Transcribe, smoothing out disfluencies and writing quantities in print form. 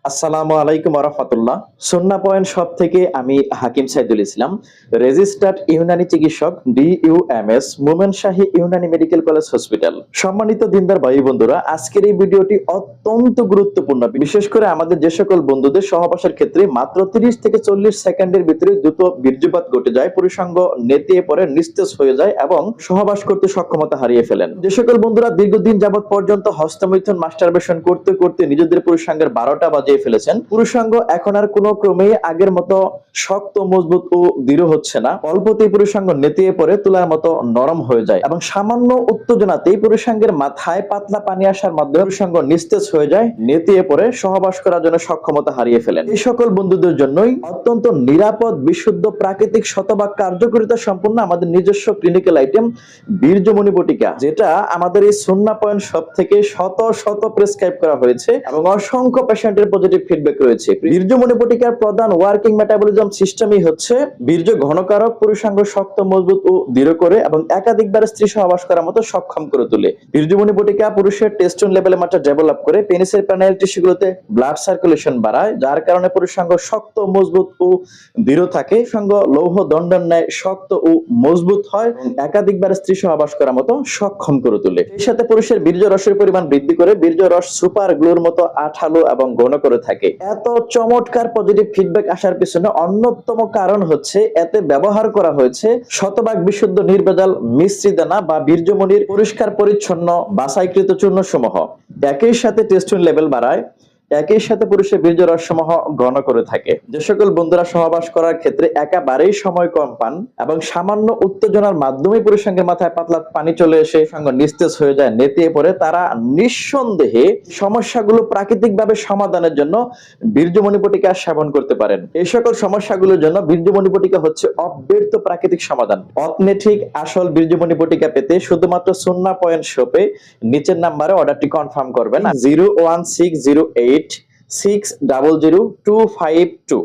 আসসালামু আলাইকুম রাহমাতুল্লাহ। সুন্নাহ পয়েন্ট শপ থেকে আমি হাকিম সাইদুল ইসলাম, রেজিস্টার্ড ইউনানি চিকিৎসক, DUMS, মোমেন শাহী ইউনানি মেডিকেল কলেজ হসপিটাল। সম্মানিত দিনদার ভাই বন্ধুরা, আজকের এই ভিডিওটি অত্যন্ত গুরুত্বপূর্ণ। বিশেষ করে আমাদের যে সকল বন্ধুদের সহবাসের ক্ষেত্রে মাত্র 30 থেকে 40 সেকেন্ডের ভিতরে দ্রুত বীর্যপাত ঘটে যায়, পুরুষাঙ্গ নেতিয়ে পড়ে নিস্তেজ হয়ে যায় এবং সহবাস করতে সক্ষমতা হারিয়ে ফেলেন। যে সকল বন্ধুরা দীর্ঘদিন যাবৎ পর্যন্ত হস্তমৈথুন মাস্টারবেশন করতে করতে নিজেদের পুরুষাঙ্গের 12টা বাজিয়ে ফেলেছেন, পুরুষাঙ্গ এখন আর কোনো ক্রমেই আগের মতো শক্ত, মজবুত ও দৃঢ় হচ্ছে না। অল্পতেই পুরুষাঙ্গ নেতিয়ে পড়ে তুলার মতো নরম হয়ে যায় এবং সামান্য উত্তেজনাতেই পুরুষাঙ্গের মাথায় পাতলা পানি আসার মাধ্যমে পুরুষাঙ্গ নিস্তেজ হয়ে যায়, নেতিয়ে পড়ে সহবাস করার জন্য সক্ষমতা হারিয়ে ফেলেন। এই সকল বন্ধুদের জন্যই অত্যন্ত নিরাপদ, বিশুদ্ধ, প্রাকৃতিক, শতভাগ কার্যকারিতা সম্পন্ন আমাদের নিজস্ব ক্লিনিক্যাল আইটেম বীর্যমণি বটিকা, যেটা আমাদের এই সুন্নাহ পয়েন্ট শপ থেকে শত শত প্রেসক্রাইব করা হয়েছে এবং অসংখ্য পেশেন্টের পজিটিভ ফিডব্যাক রয়েছে। বীর্যমণি বটিকার প্রধান ওয়ার্কিং মেটাবলিজম সিস্টেমই হচ্ছে বীর্য ঘনকারক, পুরুষাঙ্গ শক্ত, মজবুত ও দৃঢ় করে এবং একাধিকবার স্ত্রী সহবাস করার মতো সক্ষম করে তোলে। বীর্যমণি বটিকা পুরুষের টেস্টোন লেভেলের মাত্রা ডেভেলপ করে পেনিসের প্যানেল টিস্যুগুলোতে ব্লাড সার্কুলেশন বাড়ায়, যার কারণে পুরুষাঙ্গ শক্ত, মজবুত ও দৃঢ় থাকে। পুরুষাঙ্গ লৌহ দণ্ডের ন্যায় শক্ত ও মজবুত হয়, একাধিকবার স্ত্রী সহবাস করার মতো সক্ষম করে তোলে। এর সাথে পুরুষের বীর্য রসের পরিমাণ বৃদ্ধি করে বীর্য রস সুপার গ্লুর মতো আঠালো এবং ঘন করে থাকে। এত চমৎকার পজিটিভ ফিডব্যাক আসার পিছনে অন্যতম কারণ হচ্ছে এতে ব্যবহার করা হয়েছে শতভাগ বিশুদ্ধ নির্ভেজাল মিশ্রি দানা বা বীর্যমণির পরিষ্কার পরিচ্ছন্ন বাছাইকৃত চূর্ণ সমূহ। একই সাথে টেস্টোন লেভেল বাড়ায়, একই সাথে পুরুষের বীর্য রস সমূহ ঘন করে থাকে। যে সকল বন্ধুরা সহবাস করার ক্ষেত্রে একেবারেই সময় কম পান এবং সামান্য উত্তেজনার মাধ্যমে পুরুষাঙ্গের মাথায় পাতলা পানি চলে এসে সঙ্গ নিস্তেজ হয়ে যায়, নেতিয়ে পড়ে, তারা নিঃসন্দেহে সমস্যাগুলো প্রাকৃতিকভাবে সমাধানের জন্য বীর্যমণি বটিকা সেবন করতে পারেন। এই সকল সমস্যাগুলোর জন্য বীর্যমণি বটিকা হচ্ছে অব্যর্থ প্রাকৃতিক সমাধান। অথেন্টিক আসল বীর্যমণি বটিকা পেতে শুধুমাত্র সুন্নাহ পয়েন্ট শপে নিচের নাম্বারে অর্ডারটি কনফার্ম করবেন। 01608 600 252।